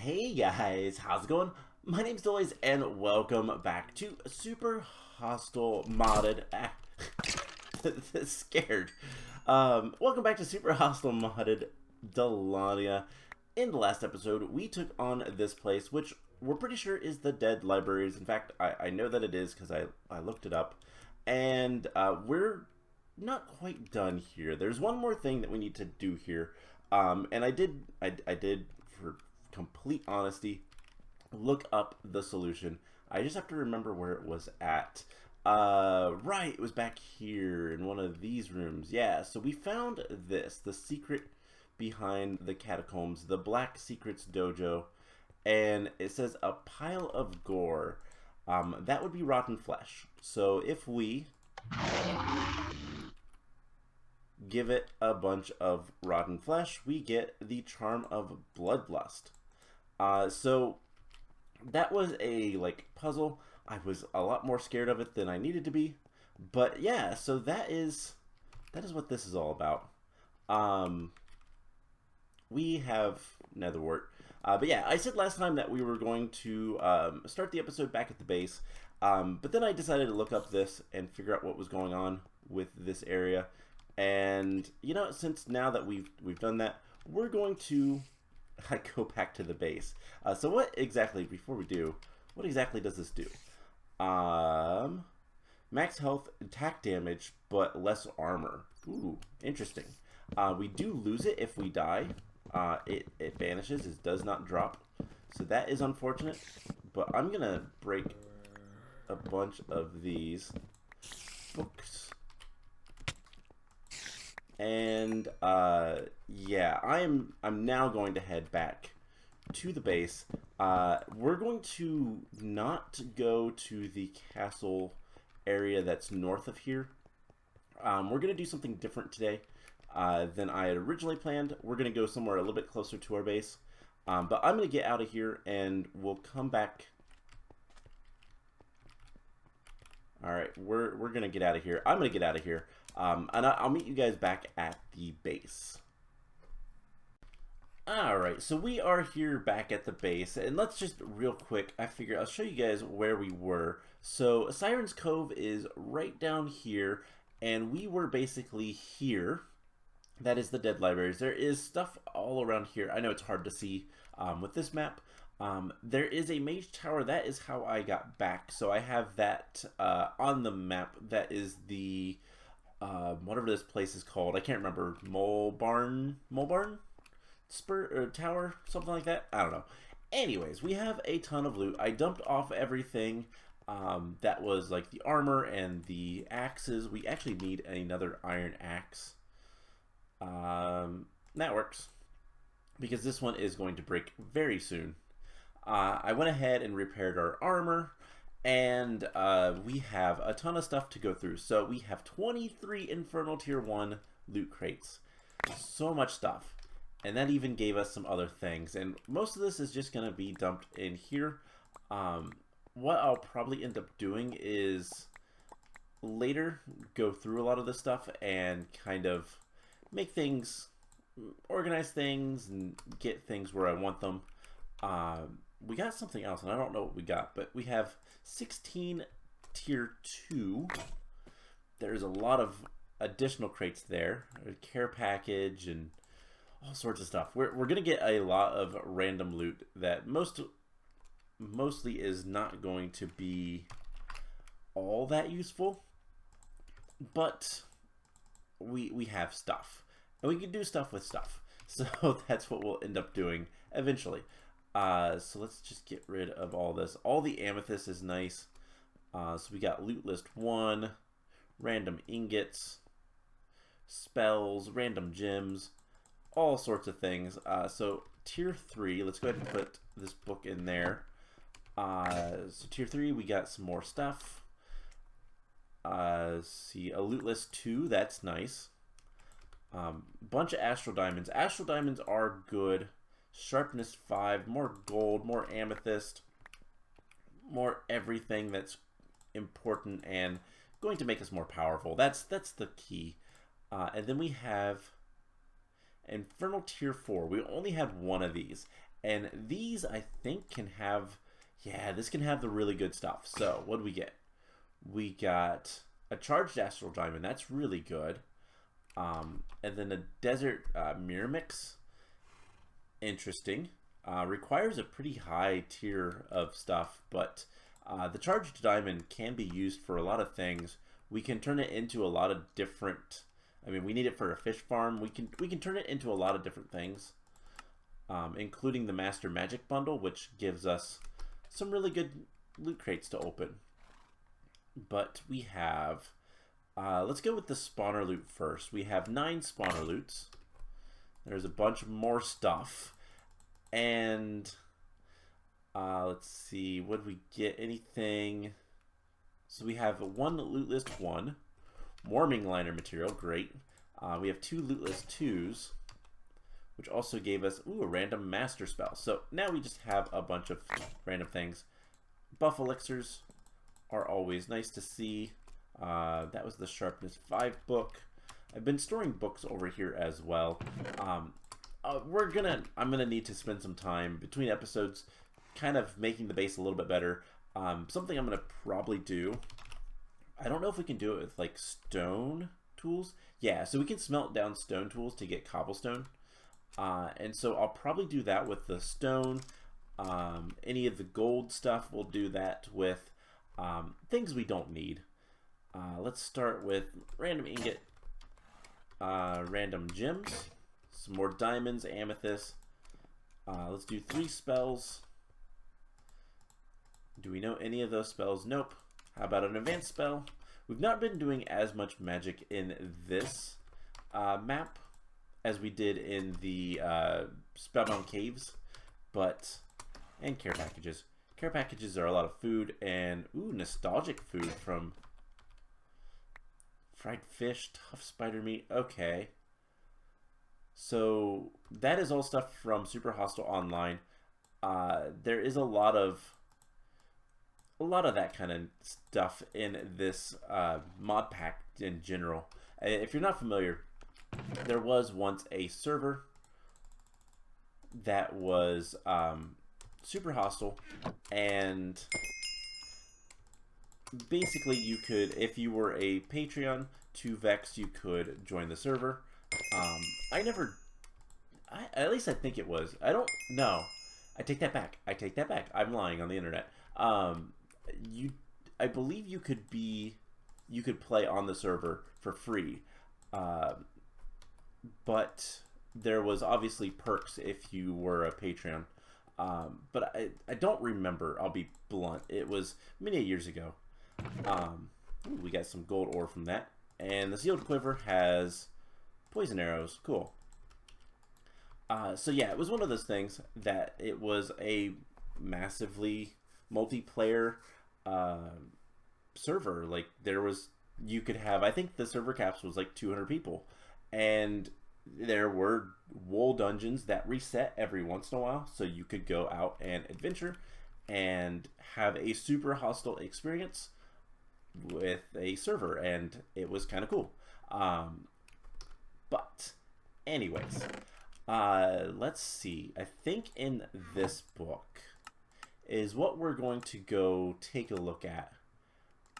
Hey guys, how's it going? My name's Delays and welcome back to Super Hostile Modded. Scared. Welcome back to Super Hostile Modded Dalania. In the last episode, we took on this place, which we're pretty sure is the Dead Libraries. In fact, I know that it is because I looked it up. And we're not quite done here. There's one more thing that we need to do here. And I did, for complete honesty, look up the solution. I just have to remember where it was at. Right, it was back here in one of these rooms. Yeah, so we found this, the secret behind the catacombs, the Black Secrets Dojo, and it says a pile of gore. That would be rotten flesh. So if we give it a bunch of rotten flesh, we get the charm of bloodlust. So that was a puzzle. I was a lot more scared of it than I needed to be, but yeah. So that is what this is all about. We have netherwort, but yeah, I said last time that we were going to start the episode back at the base, but then I decided to look up this and figure out what was going on with this area. And you know, since now that we've done that, we're going to go back to the base. So what exactly, before we do, what exactly does this do? Max health, attack damage, but less armor. Ooh, interesting. We do lose it if we die. It vanishes. It does not drop. So that is unfortunate. But I'm gonna break a bunch of these books. And yeah, I'm now going to head back to the base. We're going to not go to the castle area that's north of here. We're going to do something different today than I had originally planned. We're going to go somewhere a little bit closer to our base. But I'm going to get out of here and we'll come back. Alright, we're going to get out of here. I'm going to get out of here. And I'll meet you guys back at the base. Alright, so we are here back at the base, and let's just real quick, I'll show you guys where we were. So Siren's Cove is right down here, and we were basically here. That is the Dead Libraries. There is stuff all around here. I know it's hard to see with this map. There is a mage tower. That is how I got back. So I have that on the map. That is the whatever this place is called. I can't remember. Mole Barn Spur or Tower, something like that. I don't know. Anyways, we have a ton of loot. I dumped off everything that was like the armor and the axes. We actually need another iron axe. That works because this one is going to break very soon. I went ahead and repaired our armor, and we have a ton of stuff to go through. So we have 23 Infernal Tier 1 loot crates. So much stuff. And that even gave us some other things. And most of this is just going to be dumped in here. What I'll probably end up doing is later go through a lot of this stuff and kind of make things, organize things, and get things where I want them. We got something else, and I don't know what we got, but we have 16 tier 2. There's a lot of additional crates there, a care package, and all sorts of stuff. We're going to get a lot of random loot that mostly is not going to be all that useful, but we have stuff, and we can do stuff with stuff. So that's what we'll end up doing eventually. So let's just get rid of all this. All the amethyst is nice. So we got loot list 1, random ingots, spells, random gems, all sorts of things. So tier 3, let's go ahead and put this book in there. So tier 3, we got some more stuff. See, a loot list 2, that's nice. Bunch of astral diamonds. Astral diamonds are good. Sharpness 5, more gold, more amethyst, more everything that's important and going to make us more powerful. That's the key. And then we have Infernal Tier 4. We only had one of these, And these, I think, can have... Yeah, this can have the really good stuff. So, what do we get? We got a charged astral diamond. That's really good. And then a desert mirror mix. Interesting. Requires a pretty high tier of stuff, but the charged diamond can be used for a lot of things. We can turn it into a lot of different... I mean, we need it for a fish farm. We can turn it into a lot of different things, including the Master Magic Bundle, which gives us some really good loot crates to open. But we have... let's go with the spawner loot first. We have 9 spawner loots. There's a bunch more stuff. And let's see, what did we get? Anything? So we have 1 loot list 1. Warming liner material, great. We have 2 loot list 2s, which also gave us a random master spell. So now we just have a bunch of random things. Buff elixirs are always nice to see. That was the Sharpness 5 book. I've been storing books over here as well. I'm gonna need to spend some time between episodes kind of making the base a little bit better. Something I'm gonna probably do, I don't know if we can do it with like stone tools. Yeah, so we can smelt down stone tools to get cobblestone. And so I'll probably do that with the stone. Any of the gold stuff, we'll do that with things we don't need. Let's start with random ingot, random gems, some more diamonds, amethyst. Let's do 3 spells. Do we know any of those spells? Nope. How about an advanced spell? We've not been doing as much magic in this map as we did in the Spellbound Caves, and care packages. Care packages are a lot of food, and nostalgic food from fried fish, tough spider meat. Okay. So that is all stuff from Super Hostile Online. There is a lot of that kind of stuff in this mod pack in general. If you're not familiar, there was once a server that was super hostile, and basically you could, if you were a Patreon to Vex, you could join the server. At least I think it was. I don't know. I take that back. I'm lying on the internet. I believe you could play on the server for free, but there was obviously perks if you were a Patreon. But I don't remember. I'll be blunt. It was many years ago. We got some gold ore from that, and the sealed quiver has poison arrows. Cool. So yeah, it was one of those things that it was a massively multiplayer server. Like you could have, I think the server caps was like 200 people, and there were wool dungeons that reset every once in a while, so you could go out and adventure and have a super hostile experience with a server, and it was kind of cool. But anyways, let's see. I think in this book is what we're going to go take a look at.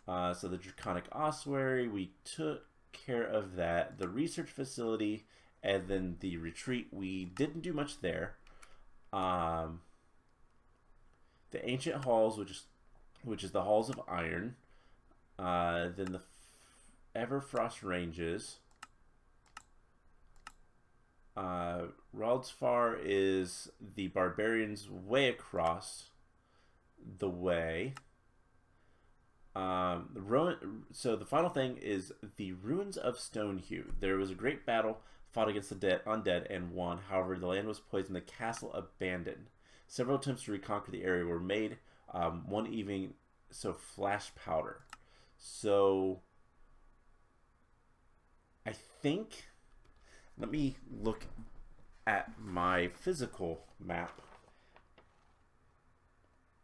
So the Draconic Ossuary, we took care of that. The research facility, and then the retreat, we didn't do much there. The ancient halls, which is the halls of iron. Then the Everfrost ranges. Raldsfar is the barbarians way across the way. So the final thing is the ruins of Stonehew. There was a great battle fought against the undead and won. However, the land was poisoned, the castle abandoned. Several attempts to reconquer the area were made. One evening, so flash powder. So I think, let me look at my physical map.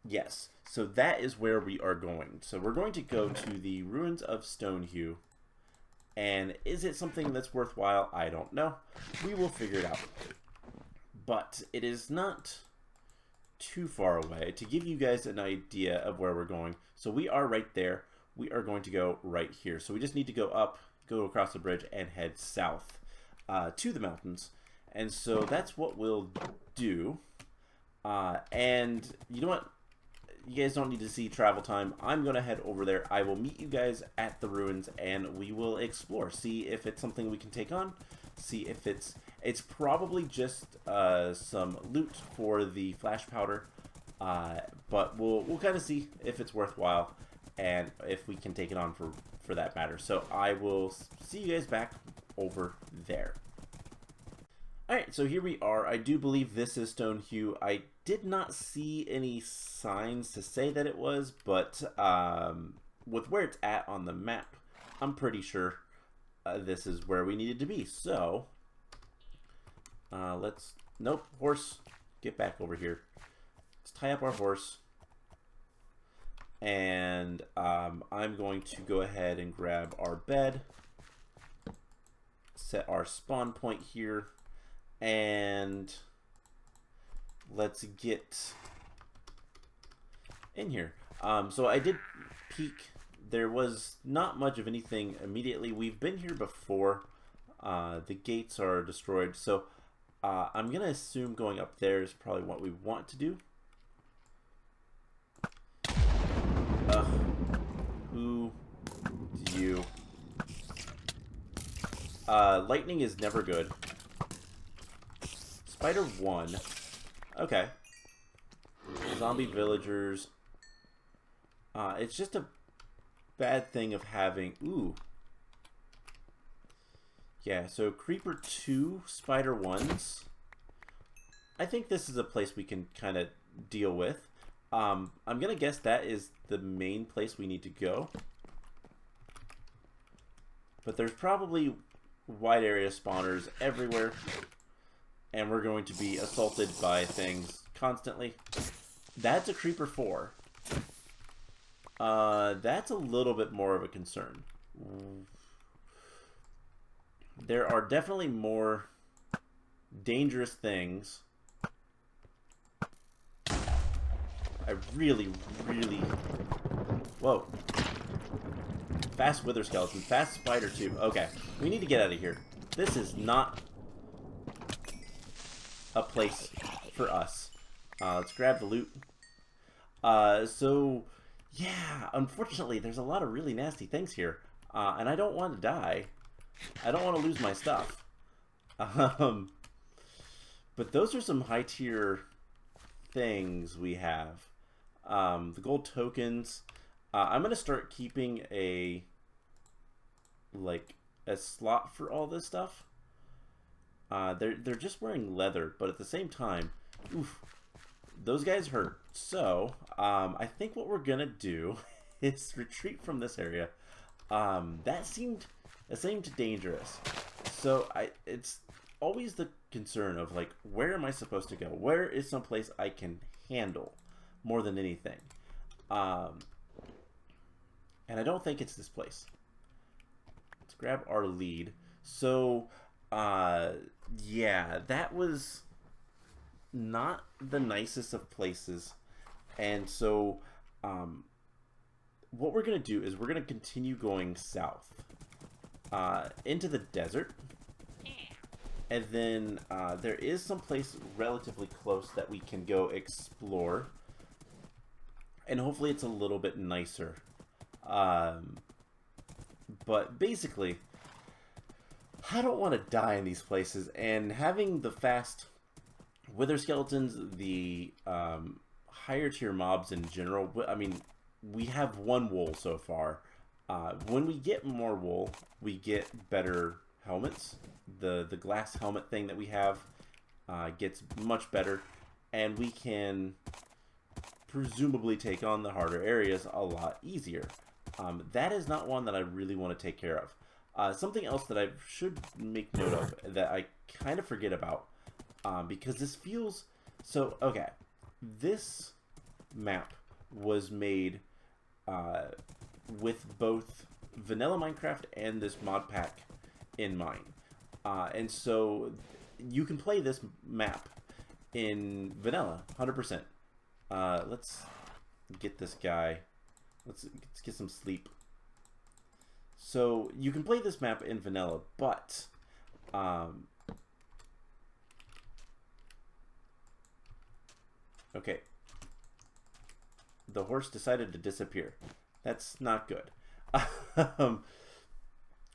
Yes, so that is where we are going. So we're going to go to the ruins of Stonehew. And is it something that's worthwhile? I don't know. We will figure it out. But it is not too far away to give you guys an idea of where we're going. So we are right there. We are going to go right here. So we just need to go up, go across the bridge, and head south to the mountains. And so that's what we'll do. And you know what? You guys don't need to see travel time. I'm going to head over there. I will meet you guys at the ruins, and we will explore. See if it's something we can take on. See if it's probably just some loot for the flash powder. But we'll kind of see if it's worthwhile and if we can take it on for that matter. So I will see you guys back over there. Alright, so here we are. I do believe this is Stonehew. I did not see any signs to say that it was, but with where it's at on the map, I'm pretty sure this is where we needed to be. So, nope, horse, get back over here. Let's tie up our horse. And I'm going to go ahead and grab our bed, set our spawn point here, and let's get in here. So I did peek. There was not much of anything immediately. We've been here before. The gates are destroyed, so I'm going to assume going up there is probably what we want to do. Who do you? Lightning is never good. Spider 1. Okay. Zombie villagers. It's just a bad thing of having... Ooh. Yeah, so Creeper 2, Spider 1s. I think this is a place we can kind of deal with. I'm going to guess that is the main place we need to go. But there's probably wide area spawners everywhere. And we're going to be assaulted by things constantly. That's a Creeper 4. That's a little bit more of a concern. There are definitely more dangerous things. I really... Whoa. Fast wither skeleton. Fast spider too. Okay. We need to get out of here. This is not a place for us. Let's grab the loot. So, yeah, unfortunately, there's a lot of really nasty things here. And I don't want to die. I don't want to lose my stuff. But those are some high-tier things we have. The gold tokens. I'm going to start keeping a slot for all this stuff. They're just wearing leather, but at the same time, oof, those guys hurt. So, I think what we're gonna do is retreat from this area. That seemed dangerous. So it's always the concern of like, where am I supposed to go? Where is some place I can handle more than anything? And I don't think it's this place. Let's grab our lead. So, yeah, that was not the nicest of places. And so, what we're going to do is we're going to continue going south into the desert. And then there is some place relatively close that we can go explore. And hopefully it's a little bit nicer. But basically, I don't want to die in these places, and having the fast wither skeletons, the higher tier mobs in general, I mean, we have one wool so far. When we get more wool, we get better helmets. The glass helmet thing that we have gets much better, and we can presumably take on the harder areas a lot easier. That is not one that I really want to take care of. Something else that I should make note of that I kind of forget about, because this feels so... Okay, this map was made with both vanilla Minecraft and this mod pack in mind. And so you can play this map in vanilla, 100%. Let's get this guy. Let's get some sleep. So you can play this map in vanilla, but okay. The horse decided to disappear. That's not good.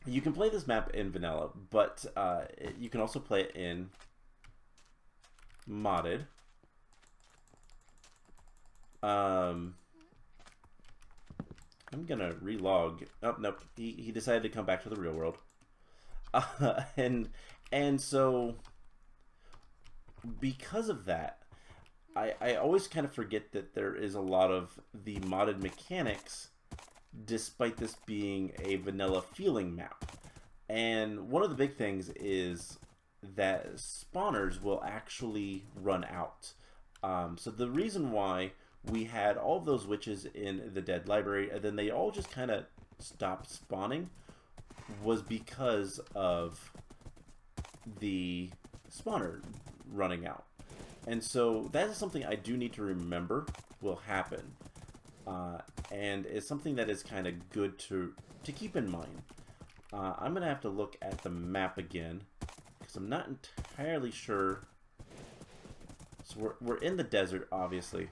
You can play this map in vanilla, but you can also play it in modded. I'm gonna relog. Oh nope, he decided to come back to the real world. And so because of that, I always kind of forget that there is a lot of the modded mechanics, despite this being a vanilla feeling map. And one of the big things is that spawners will actually run out. So the reason why we had all of those witches in the dead library and then they all just kind of stopped spawning was because of the spawner running out. And so that is something I do need to remember will happen. And it's something that is kind of good to keep in mind. I'm going to have to look at the map again because I'm not entirely sure. So we're in the desert, obviously.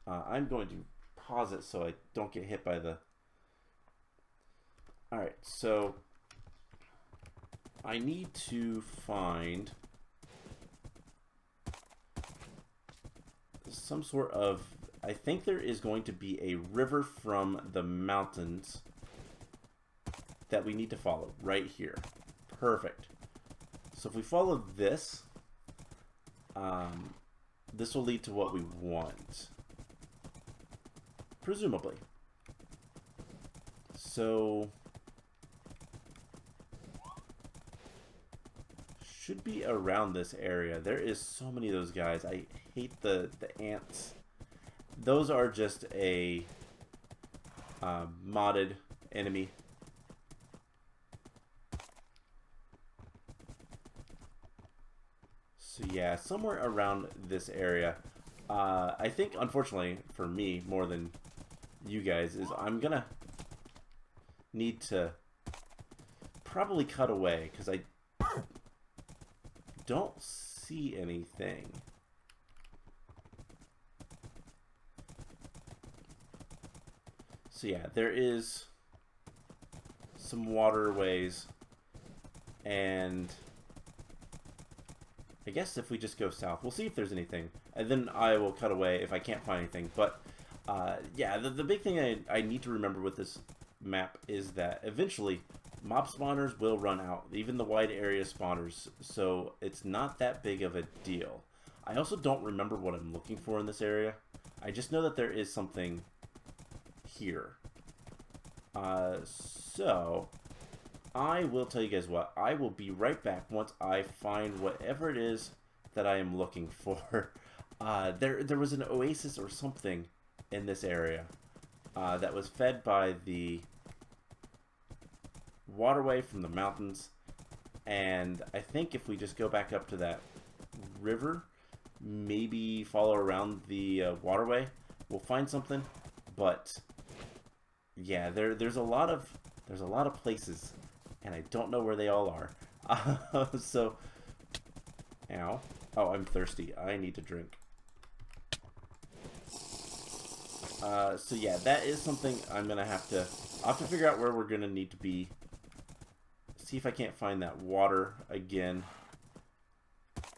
I'm going to pause it so I don't get hit by the... Alright, so I need to find some sort of... I think there is going to be a river from the mountains that we need to follow right here. Perfect. So if we follow this, this will lead to what we want. Presumably. So should be around this area. There is so many of those guys. I hate the ants. Those are just a modded enemy. So yeah, somewhere around this area. I think, unfortunately, for me, more than you guys, is I'm gonna need to probably cut away, because I don't see anything. So yeah, there is some waterways, and I guess if we just go south, we'll see if there's anything, and then I will cut away if I can't find anything. But yeah, the big thing I need to remember with this map is that eventually mob spawners will run out, even the wide area spawners, so it's not that big of a deal. I also don't remember what I'm looking for in this area. I just know that there is something here. So I will tell you guys what, I will be right back once I find whatever it is that I am looking for. There was an oasis or something in this area that was fed by the waterway from the mountains, and I think if we just go back up to that river, maybe follow around the waterway, we'll find something. But yeah, there's a lot of places, and I don't know where they all are. So, ow. Oh, I'm thirsty. I need to drink. So yeah, that is something I'm gonna have to. I'll have to figure out where we're gonna need to be. See if I can't find that water again.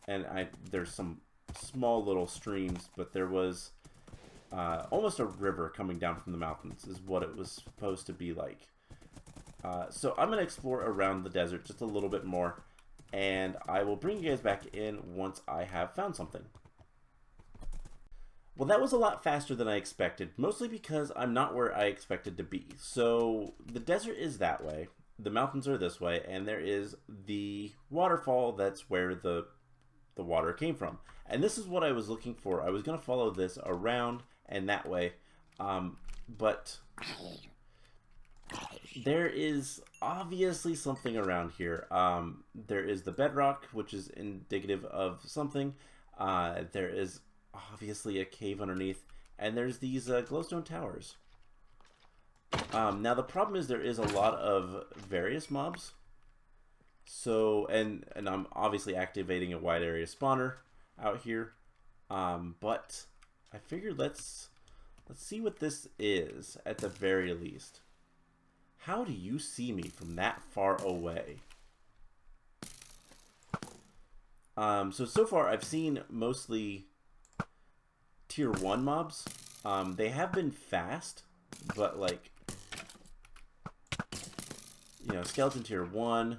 And there's some small little streams, but there was almost a river coming down from the mountains is what it was supposed to be like. So I'm gonna explore around the desert just a little bit more, and I will bring you guys back in once I have found something. Well, that was a lot faster than I expected, mostly because I'm not where I expected to be. So the desert is that way, the mountains are this way, and there is the waterfall that's where the water came from. And this is what I was looking for. I was going to follow this around and that way, but there is obviously something around here. There is the bedrock, which is indicative of something. There is obviously a cave underneath, And there's these glowstone towers. Now the problem is there is a lot of various mobs. So, and I'm obviously activating a wide area spawner out here. But I figured let's see what this is at the very least. How do you see me from that far away? So far I've seen mostly tier 1 mobs. They have been fast, but like, you know, skeleton tier 1.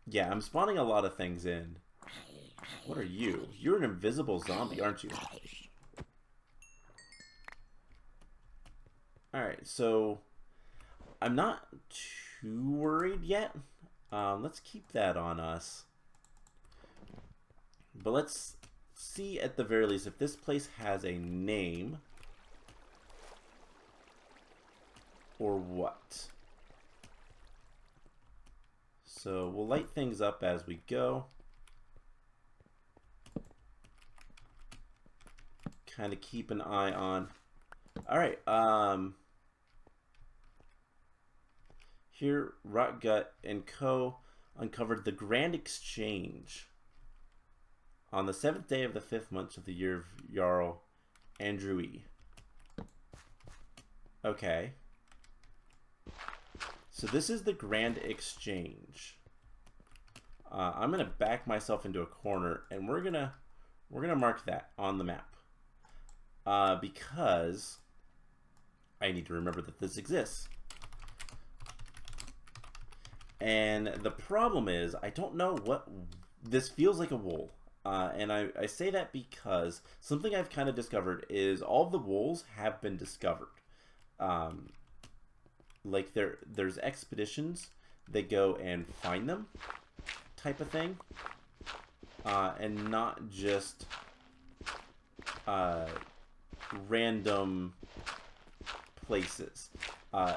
Yeah, I'm spawning a lot of things in. What are you? You're an invisible zombie, aren't you? Alright, so I'm not too worried yet. Let's keep that on us. But let's see at the very least if this place has a name. Or what? So we'll light things up as we go. Kind of keep an eye on. Alright, here Rotgut and Co. uncovered the Grand Exchange on the 7th day of the 5th month of the year of Jarl Andrew E. Okay. So this is the Grand Exchange. I'm gonna back myself into a corner, and we're gonna mark that on the map because I need to remember that this exists. And the problem is I don't know what this feels like a wool. And I say that because something I've kind of discovered is all of the wools have been discovered. Like there's expeditions that go and find them, type of thing, and not just random places.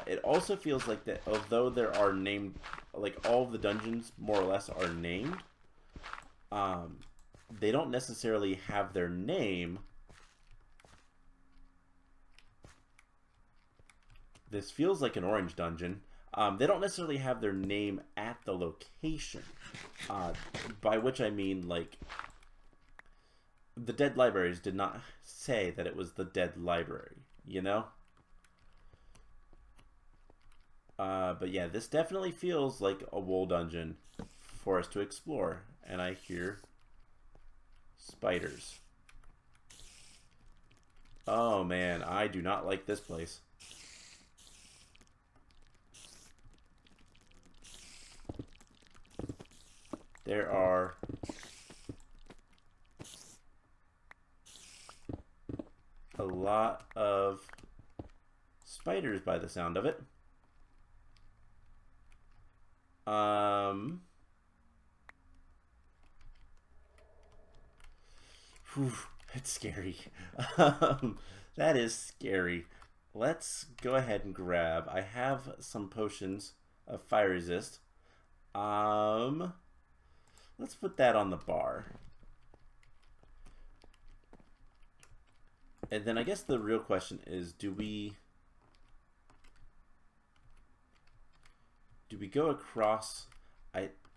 It also feels like that although there are named, like all of the dungeons more or less are named, they don't necessarily have their name. This feels like an orange dungeon. They don't necessarily have their name at the location, by which I mean like the Dead Libraries did not say that it was the Dead Library, you know? But yeah, this definitely feels like a wool dungeon for us to explore. And I hear spiders. Oh man, I do not like this place. There are a lot of spiders by the sound of it. Whew, it's scary. That is scary. Let's go ahead and grab. I have some potions of fire resist. Let's put that on the bar. And then I guess the real question is, do we go across?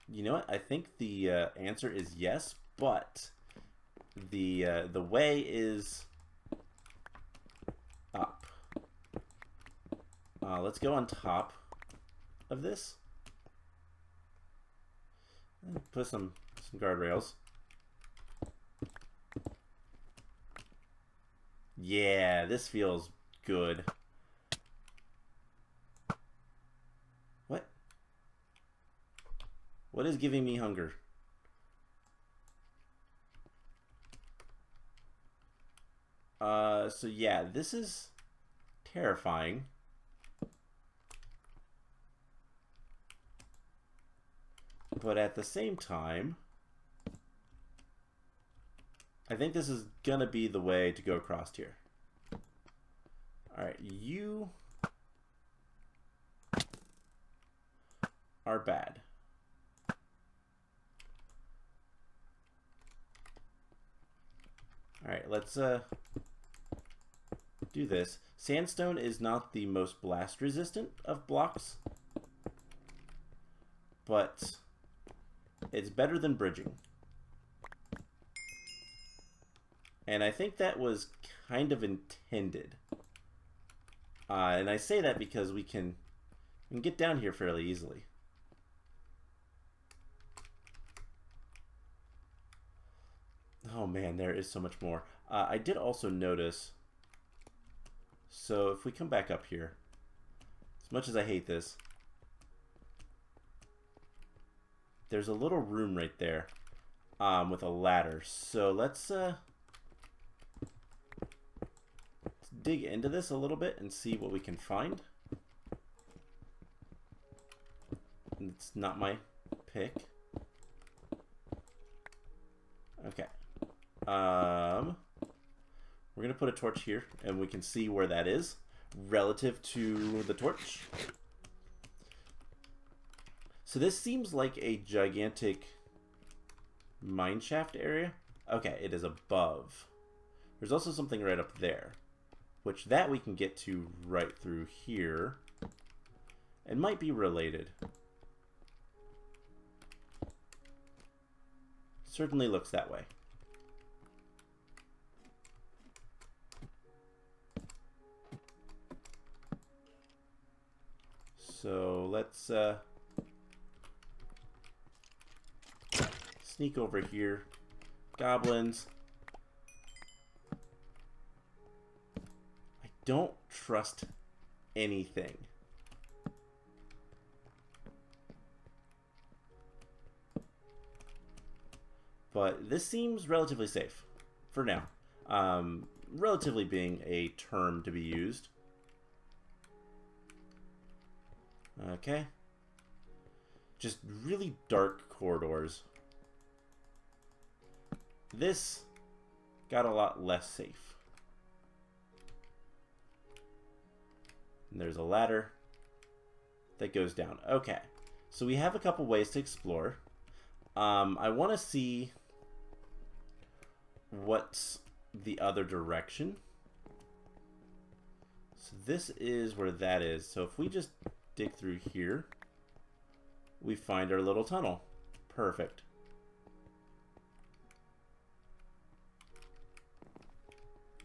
You know what? I think the answer is yes, but the way is up. Let's go on top of this. And put some guardrails. Yeah, this feels good. What? What is giving me hunger? So yeah, this is terrifying. But at the same time, I think this is gonna be the way to go across here. Alright, you are bad. Alright, let's do this. Sandstone is not the most blast resistant of blocks, but it's better than bridging. And I think that was kind of intended. And I say that because we can get down here fairly easily. Oh man, there is so much more. I did also notice, so if we come back up here, as much as I hate this, there's a little room right there with a ladder. So let's dig into this a little bit and see what we can find. It's not my pick. Okay. We're gonna put a torch here and we can see where that is relative to the torch. So this seems like a gigantic mineshaft area. Okay, it is above. There's also something right up there, which that we can get to right through here. It might be related. Certainly looks that way. So let's sneak over here. Goblins. I don't trust anything. But this seems relatively safe for now. Relatively being a term to be used. Okay. Just really dark corridors. This got a lot less safe. And there's a ladder that goes down. Okay. So we have a couple ways to explore. I want to see what's the other direction. So this is where that is. So if we just dig through here, we find our little tunnel. Perfect.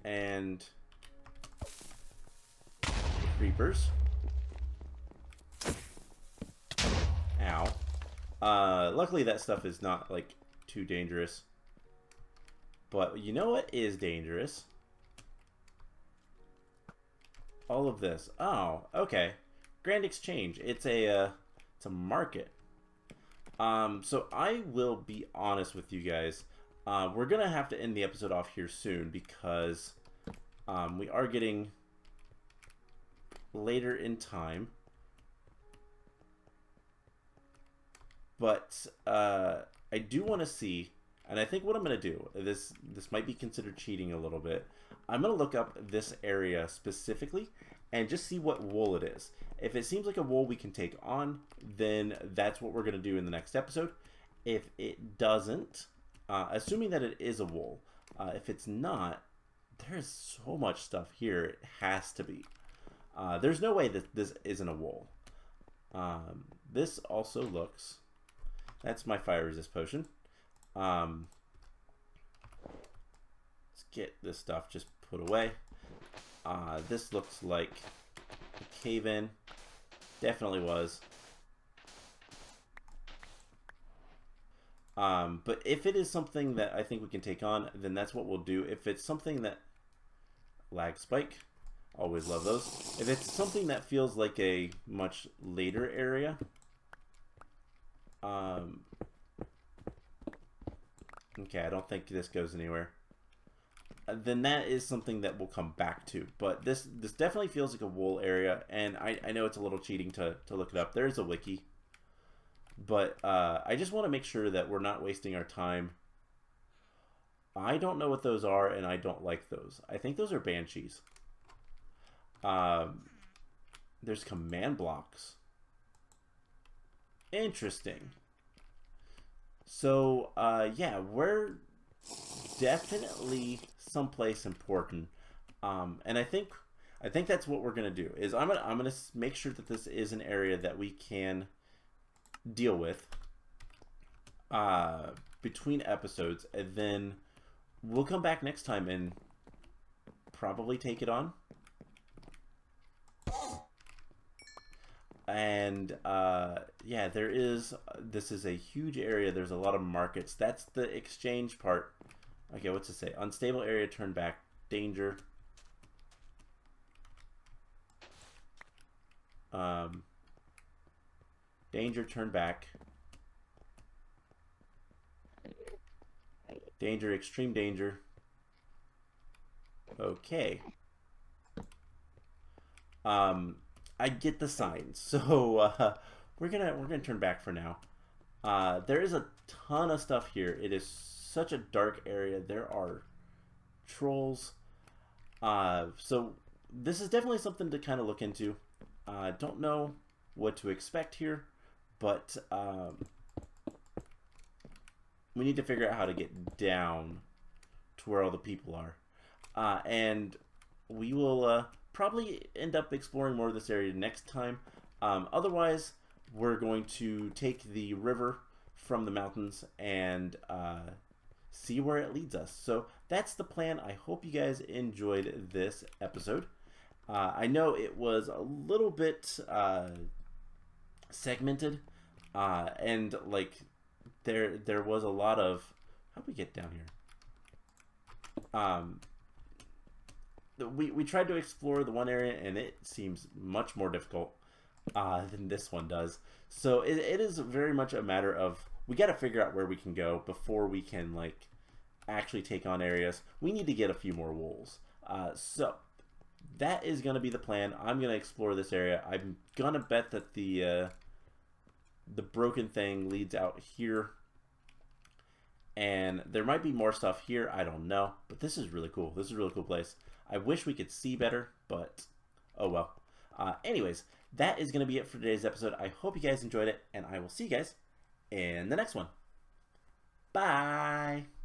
And creepers. Ow. Luckily that stuff is not like too dangerous. But you know what is dangerous? All of this. Oh, okay. Grand Exchange. It's a market. So I will be honest with you guys. We're gonna have to end the episode off here soon because we are getting later in time. But I do want to see, and I think what I'm going to do, this might be considered cheating a little bit. I'm going to look up this area specifically and just see what wool it is. If it seems like a wool we can take on, then that's what we're going to do in the next episode. If it doesn't, assuming that it is a wool, if it's not, there's so much stuff here. It has to be. There's no way that this isn't a wool. This also looks... That's my fire resist potion. Let's get this stuff just put away. This looks like a cave-in. Definitely was. But if it is something that I think we can take on, then that's what we'll do. If it's something that... Lag spike. Always love those. If it's something that feels like a much later area... okay, I don't think this goes anywhere. Then that is something that we'll come back to. But this definitely feels like a wool area, and I know it's a little cheating to look it up. There is a wiki. But I just want to make sure that we're not wasting our time. I don't know what those are, and I don't like those. I think those are banshees. There's command blocks. Interesting. So, yeah, we're definitely someplace important. And I think that's what we're gonna do. Is I'm gonna make sure that this is an area that we can deal with between episodes, and then we'll come back next time and probably take it on. And yeah, this is a huge area. There's a lot of markets. That's the exchange part. Okay, what's it say? Unstable area, turn back. Danger. Danger, turn back. Danger, extreme danger. Okay. I get the signs, so we're gonna turn back for now. There is a ton of stuff here. It is such a dark area. There are trolls. So this is definitely something to kind of look into. Don't know what to expect here, but we need to figure out how to get down to where all the people are. And we will probably end up exploring more of this area next time. Otherwise, we're going to take the river from the mountains and see where it leads us. So that's the plan. I hope you guys enjoyed this episode. I know it was a little bit segmented, and like there was a lot of, how do we get down here? We tried to explore the one area, and it seems much more difficult than this one does. So it is very much a matter of, we got to figure out where we can go before we can like actually take on areas. We need to get a few more wolves. So that is going to be the plan. I'm going to explore this area. I'm going to bet that the broken thing leads out here. And there might be more stuff here. I don't know. But this is really cool. This is a really cool place. I wish we could see better, but oh well. Anyways, that is going to be it for today's episode. I hope you guys enjoyed it, and I will see you guys in the next one. Bye!